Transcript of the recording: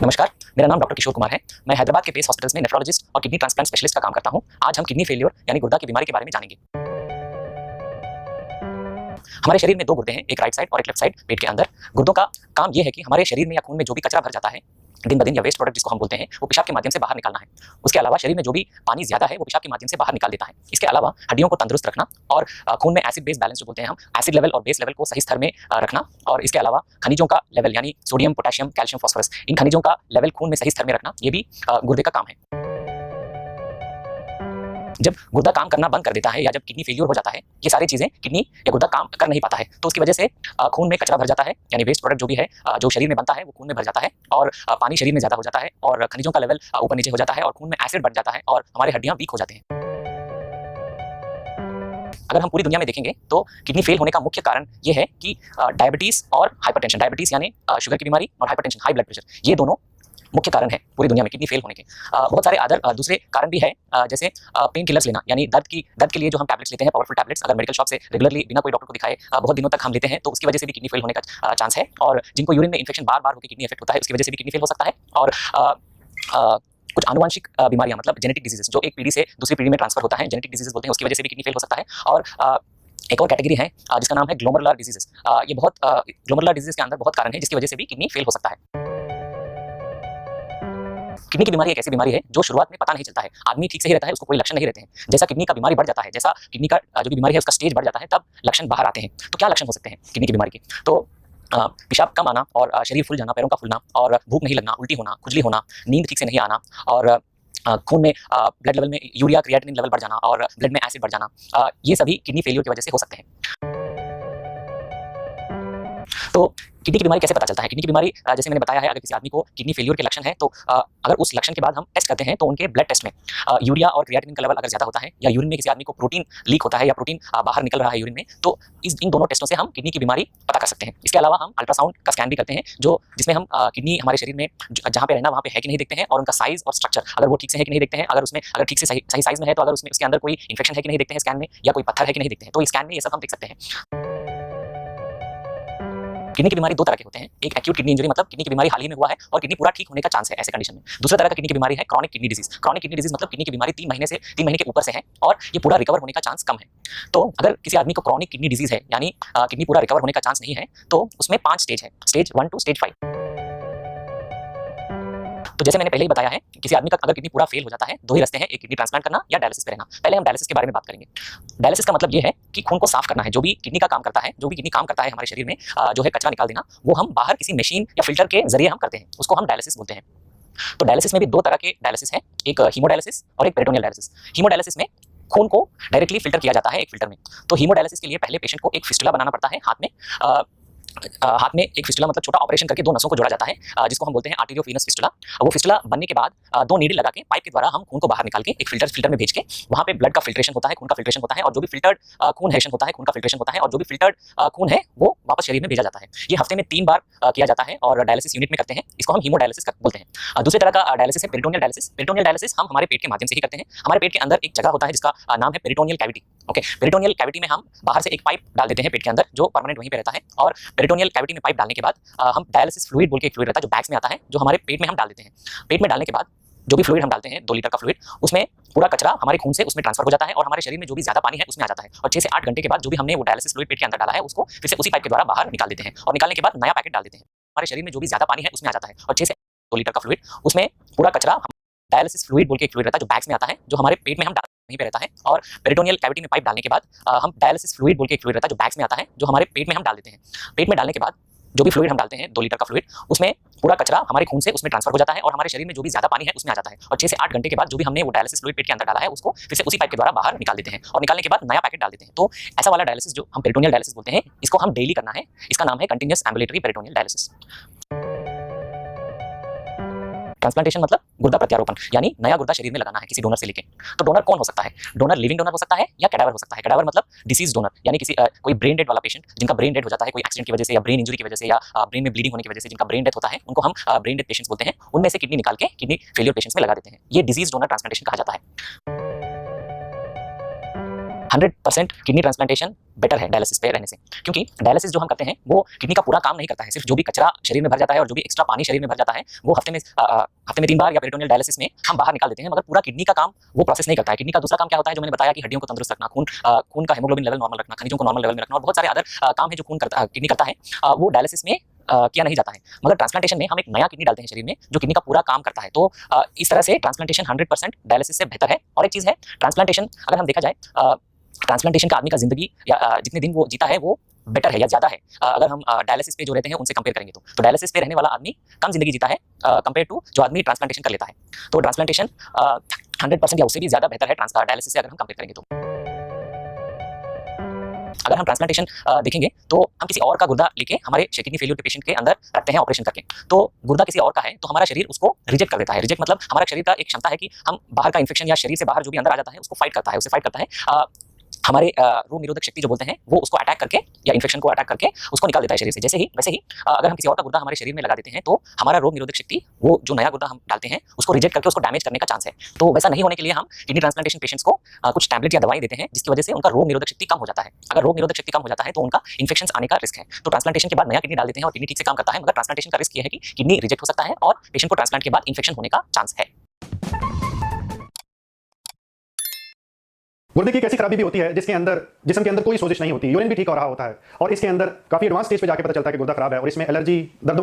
नमस्कार, मेरा नाम डॉक्टर किशोर कुमार है। मैं हैदराबाद के पेस हॉस्पिटल्स में नेफ्रोलॉजिस्ट और किडनी ट्रांसप्लांट स्पेशलिस्ट का काम करता हूं। आज हम किडनी फेलियर यानी गुर्दा की बीमारी के बारे में जानेंगे। हमारे शरीर में दो गुर्दे हैं, एक राइट साइड और एक लेफ्ट साइड पेट के अंदर। गुर्दों का काम यह है कि हमारे शरीर में या खून में जो भी कचरा भर जाता है दिन ब दिन या वेस्ट प्रोडक्ट जिसको हम बोलते हैं, वो पेशाब के माध्यम से बाहर निकालना है। उसके अलावा शरीर में जो भी पानी ज्यादा है वो पेशाब के माध्यम से बाहर निकाल देता है। इसके अलावा हड्डियों को तंदुरुस्त रखना और खून में एसिड बेस बैलेंस जो बोलते हैं हम, एसिड लेवल और बेस लेवल को सही स्तर में रखना। और इसके अलावा खनिजों का लेवल यानी सोडियम, पोटेशियम, कैल्शियम, फास्फोरस, इन खनिजों का लेवल खून में सही स्तर में रखना, ये भी गुर्दे का काम है। जब गुर्दा काम करना बंद कर देता है या जब किडनी फेलियर हो जाता है, ये सारी चीजें किडनी या गुर्दा काम कर नहीं पाता है, तो उसकी वजह से खून में कचरा भर जाता है, यानी वेस्ट प्रोडक्ट जो भी है जो शरीर में बनता है वो खून में भर जाता है और पानी शरीर में ज्यादा हो जाता है और खनिजों का लेवल ऊपर नीचे हो जाता है और खून में एसिड बढ़ जाता है और हमारी हड्डियां वीक हो जाती हैं। अगर हम पूरी दुनिया में देखेंगे तो किडनी फेल होने का मुख्य कारण ये है कि डायबिटीज और हाइपरटेंशन, डायबिटीज यानी शुगर की बीमारी और हाइपरटेंशन, हाई ब्लड प्रेशर, ये दोनों मुख्य कारण है पूरी दुनिया में किडनी फेल होने के। बहुत सारे दूसरे कारण भी है, जैसे पेन किलर्स लेना, यानी दर्द के लिए जो हम टैबलेट्स लेते हैं, पावरफुल टैबलेट्स, अगर मेडिकल शॉप से रेगुलरली बिना कोई डॉक्टर को दिखाए बहुत दिनों तक हम लेते हैं तो उसकी वजह से भी किडनी फेल होने का चांस है। और जिनको यूरिन में इन्फेक्शन बार बार होकर किडनी इफेक्ट होता है, उसकी वजह से भी किडनी फेल हो सकता है। और कुछ आनुवंशिक बीमारियां, मतलब जेनेटिक डिजीजेस, जो एक पीढ़ी से दूसरी पीढ़ी में ट्रांसफर होता है, जेनेटिक डिजीजेस बोलते हैं, उसकी वजह से भी किडनी फेल हो सकता है। और एक और कैटेगरी है जिसका नाम है ग्लोमेरुलर डिजीजेस। ये बहुत ग्लोमेरुलर डिजीज के अंदर बहुत कारण है जिसकी वजह से भी किडनी फेल हो सकता है। किडनी की बीमारी एक ऐसी बीमारी है जो शुरुआत में पता नहीं चलता है, आदमी ठीक से ही रहता है, उसको कोई लक्षण नहीं रहते हैं। जैसा किडनी का बीमारी बढ़ जाता है, जैसा किडनी का जो भी बीमारी है उसका स्टेज बढ़ जाता है, तब लक्षण बाहर आते हैं। तो क्या लक्षण हो सकते हैं किडनी की बीमारी के? तो पेशाब कम आना और शरीर फूल जाना, पैरों का फूलना और भूख नहीं लगना, उल्टी होना, खुजली होना, नींद ठीक से नहीं आना और खून में ब्लड लेवल में यूरिया क्रिएटिनिन लेवल बढ़ जाना और ब्लड में एसिड बढ़ जाना, ये सभी किडनी फेलियर की वजह से हो सकते हैं। तो किडनी की बीमारी कैसे पता चलता है? किडनी की बीमारी जैसे मैंने बताया है, अगर किसी आदमी को किडनी फेलियर के लक्षण है तो अगर उस लक्षण के बाद हम टेस्ट करते हैं तो उनके ब्लड टेस्ट में यूरिया और क्रिएटिनिन का लेवल अगर ज्यादा होता है या यूरिन में किसी आदमी को प्रोटीन लीक होता है या प्रोटीन बाहर निकल रहा है यूरिन में, तो इन दोनों टेस्टों से हम किडनी की बीमारी पता कर सकते हैं। इसके अलावा हम अल्ट्रासाउंड का स्कैन भी करते हैं, जिसमें हम किडनी हमारे शरीर में जहाँ पे रहना वहाँ पे है कि नहीं देखते हैं, और उनका साइज और स्ट्रक्चर, अगर वो ठीक से है कि नहीं देखते हैं, अगर ठीक से सही साइज में है तो अगर उसके अंदर कोई इन्फेक्शन है कि नहीं देखते हैं स्कैन में, या कोई पत्थर है कि नहीं देखते हैं, तो इस स्कैन में ये सब हम देख सकते हैं। किडनी की बीमारी दो तरह के होते हैं, एक एक्यूट किडनी इंजरी, मतलब किडनी की बीमारी हाल ही में हुआ है और किडनी पूरा ठीक होने का चांस है ऐसे कंडीशन में। दूसरा तरह का किडनी की बीमारी है chronic kidney disease. Chronic kidney disease मतलब किडनी की बीमारी 3 महीने के ऊपर से है और ये पूरा रिकवर होने का चांस कम है। तो अगर किसी आदमी को क्रॉनिक किडनी डिजीज है, यानी किडनी पूरा रिकवर होने का चांस नहीं है, तो उसमें 5 स्टेज है, स्टेज 1 टू स्टेज 5। तो जैसे मैंने पहले ही बताया है, किसी आदमी का अगर किडनी पूरा फेल हो जाता है, दो ही रास्ते हैं, एक किडनी ट्रांसप्लांट करना या डायलिसिस पे रहना। पहले हम डायलिसिस के बारे में बात करेंगे। डायलिसिस का मतलब ये है कि खून को साफ करना है, जो भी किडनी का काम करता है, जो भी किडनी काम करता है हमारे शरीर में, जो है कचरा निकाल देना, वो हम बाहर किसी मशीन या फिल्टर के जरिए हम करते हैं, उसको हम डायलिसिस बोलते हैं। तो डायलिसिस में भी दो तरह के डायलिसिस है, एक हीमोडायलिसिस और एक पेरिटोनियल डायलिसिस। हीमोडायलिसिस में खून को डायरेक्टली फिल्टर किया जाता है एक फिल्टर में। तो हीमोडायलिसिस के लिए पहले पेशेंट को एक फिस्टुला बनाना पड़ता है हाथ में एक फिस्टुला, मतलब छोटा ऑपरेशन करके दो नसों को जोड़ा जाता है, जिसको हम बोलते हैं आर्टेरियोवेनस फिस्टुला। वो फिस्टुला बनने के बाद दो नीडल लगा के पाइप के द्वारा हम खून को बाहर निकाल के एक फिल्टर में भेज के वहाँ पे ब्लड का फिल्ट्रेशन होता है, खून का फिल्ट्रेशन होता है, और जो भी फिल्टर्ड खून है होता है, खून का फिल्ट्रेशन होता है, और जो भी फिल्टर्ड खून है वो वापस शरीर में भेजा जाता है। ये हफ्ते में 3 बार किया जाता है और डायलिसिस यूनिट में करते हैं, इसको हम हीमोडायलिसिस बोलते हैं। दूसरे तरह का डायलिसिस है पेरिटोनियल डायलिसिस। पेरिटोनियल डायलिसिस हम हमारे पेट के माध्यम से ही करते हैं। हमारे पेट के अंदर एक जगह होता है जिसका नाम है peritoneal cavity. Okay, peritoneal cavity में हम बाहर से एक पाइप डाल देते हैं पेट के अंदर, जो परमानेंट वहीं पे रहता है, और पेरिटोनियल कैविटी में पाइप डालने के बाद हम डायलिसिस फ्लूइड बोल के एक फ्लूइड रहता है जो बैग्स में आता है, जो हमारे पेट में हम डाल देते हैं। पेट में डालने के बाद जो भी फ्लूइड हम डालते हैं, 2 लीटर का फ्लूइड, उसमें पूरा कचरा हमारे खून से उसमें ट्रांसफर हो जाता है और हमारे शरीर में जो भी ज्यादा पानी है उसमें आ जाता है, और 6 से 8 घंटे के बाद जो भी हमने वो डायलिसिस फ्लूइड पेट के अंदर डाला है उसको फिर से उसी पाइप के द्वारा बाहर निकाल देते हैं, और निकालने के बाद नया पैकेट डाल देते हैं। हमारे शरीर में जो भी ज्यादा पानी है उसमें आ जाता है, और 6 से 2 लीटर का फ्लूइड, उसमें पूरा कचरा डायलिसिस फ्लूइड बोल के एक फ्लूइड रहता है जो बैग्स में आता है, जो हमारे पेट में हम वहीं पे रहता है, और पेरिटोनियल कैविटी में पाइप डालने के बाद हम डायलिसिस फ्लूइड बोल के एक फ्लूइड रहता है जो बैग्स में आता है, जो हमारे पेट में हम डाल देते हैं। पेट में डालने के बाद जो भी फ्लूइड हम डालते हैं, 2 लीटर का फ्लूइड, उसमें पूरा कचरा हमारे खून से उसमें ट्रांसफर हो जाता है और हमारे शरीर में जो भी ज्यादा पानी है उसमें आ जाता है, और 6 से 8 घंटे के बाद जो भी हमने वो डायलिसिस फ्लूइड पेट के अंदर डाला है उसको फिर से उसी पाइप के द्वारा बाहर निकाल देते हैं, और निकालने के बाद नया पैकेट डाल देते हैं। तो ऐसा वाला डायलिसिस जो हम पेरिटोनियल डायलिसिस बोलते हैं, इसको हम डेली करना है। इसका नाम है continuous ambulatory peritoneal dialysis. Transplantation मतलब गुर्दा प्रत्यारोपण, यानी नया गुर्दा शरीर में लगाना है किसी डोनर से लेके। तो डोनर कौन हो सकता है? डोनर लिविंग डोनर हो सकता है या कैडावर हो सकता है। कैडावर मतलब डिसीज डोनर, यानी किसी कोई ब्रेन डेड वाला पेशेंट, जिनका ब्रेन डेड हो जाता है कोई एक्सीडेंट की वजह से या ब्रेन इंजरी की वजह से या ब्रेन में ब्लीडिंग होने की वजह से, जिनका ब्रेन डेथ होता है, उनको हम ब्रेन डेड पेशेंट्स बोलते हैं। उनमें से किडनी निकाल के किडनी फेलियर पेशेंट्स में लगा देते हैं। ये डिजीज डोनर ट्रांसप्लांटेशन कहा जाता है। 100% किडनी ट्रांसप्लांटेशन बेटर है डायलिसिस पे रहने से, क्योंकि डायलिसिस जो हम करते हैं वो किडनी का पूरा काम नहीं करता है। सिर्फ जो भी कचरा शरीर में भर जाता है और जो भी एक्स्ट्रा पानी शरीर में भर जाता है वो हफ्ते में 3 बार या पेरिटोनियल डायलिसिस में हम बाहर निकाल देते हैं, मगर पूरा किडनी का काम वो प्रोसेस नहीं करता है। किडनी का दूसरा काम क्या होता है, जो मैंने बताया कि हड्डियों को तंदुरुस्त रखना, खून का हेमोग्लोबिन लेवल नॉर्मल रखना, खनिजों को नॉर्मल लेवल में रखना और बहुत सारे अदर काम है जो किडनी करता है, वो डायलिसिस में किया नहीं जाता है। मगर ट्रांसप्लांटेशन में हम एक नया किडनी डालते हैं शरीर में जो किडनी का पूरा काम करता है। तो इस तरह से ट्रांसप्लांटेशन 100% डायलिसिस से बेहतर है। और एक चीज़ है, ट्रांसप्लांटेशन अगर हम देखा जाए, ट्रांसप्लांटेशन का आदमी का जिंदगी या जितने दिन वो जीता है वो बेटर है या ज़्यादा है अगर हम डायलिसिस पे जो रहते हैं उनसे कंपेयर करेंगे तो डायलिसिस पे रहने वाला आदमी कम जिंदगी जीता है कंपेयर टू जो आदमी ट्रांसप्लांटेशन कर लेता है। तो ट्रांसप्लांटेशन 100% या उससे भी ज़्यादा बेहतर है डायलिसिस से अगर हम कंपेयर करेंगे तो। अगर हम ट्रांसप्लांटेशन देखेंगे तो हम किसी और का गुर्दा लेके हमारे किडनी फेलियर के पेशेंट के अंदर रखते हैं ऑपरेशन करके। तो गुर्दा किसी और का है तो हमारा शरीर उसको रिजेक्ट कर देता है। रिजेक्ट मतलब हमारा शरीर का एक क्षमता है कि हम बाहर का इन्फेक्शन या शरीर से बाहर जो भी अंदर आ जाता है उसको फाइट करता है। हमारे रोग निरोधक शक्ति जो बोलते हैं वो उसको अटैक करके या इन्फेक्शन को अटैक करके उसको निकाल देता है शरीर से। वैसे ही अगर हम किसी और का गुर्दा हमारे शरीर में लगा देते हैं तो हमारा रोग निरोधक शक्ति वो जो नया गुर्दा हम डालते हैं उसको रिजेक्ट करके उसको डैमेज करने का चांस है। तो वैसा नहीं होने के लिए हम किडनी ट्रांसप्लांटेशन पेशेंट्स को कुछ टैबलेट या दवाई देते हैं जिसकी वजह से उनका रोग निरोधक शक्ति कम हो जाता है। अगर रोग निरोधक शक्ति कम हो जाता है तो उनका इन्फेक्शन आने का रिस्क है। तो ट्रांसप्लांटेशन के बाद नया किडनी डाल देते हैं और किडनी ठीक से काम करता है, मगर ट्रांसप्लांटेशन का रिस्क ये है कि किडनी रिजेक्ट हो सकता है और पेशेंट को ट्रांसप्लांट के बाद इन्फेक्शन होने का चांस है। गुर्दे की एक ऐसी खराबी भी होती है जिसके अंदर जिस्म के अंदर कोई सोजिश नहीं होती, यूरिन भी ठीक हो रहा होता है और इसके अंदर काफी एडवांस स्टेज पे जाके पता चलता है कि गुर्दा खराब है और इसमें एलर्जी, दर्दों